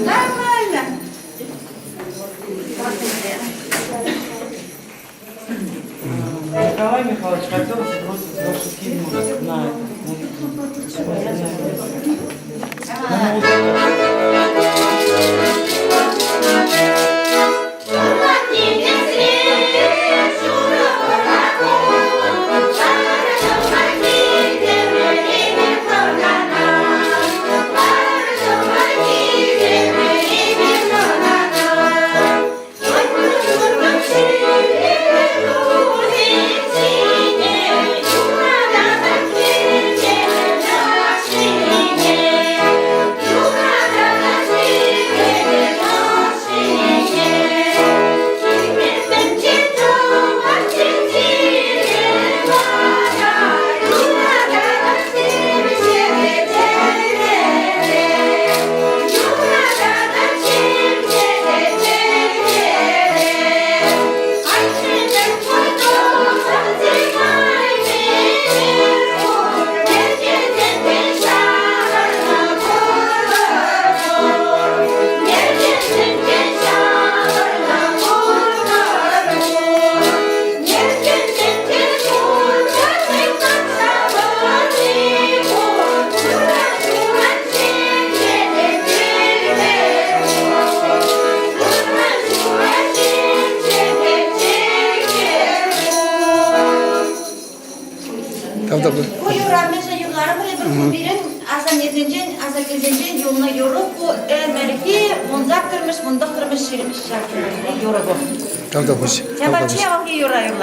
Нормально. Николай Михайлович хотел сбросить ваши фильмы на Bu yoramızda yılları böyle birin azam 7. azam 8. yılına yorup bu Amerika'yı mundak kırmış şirmiş şarkı yorup. Tamam da hoş. Sen bak çiğ yorayım.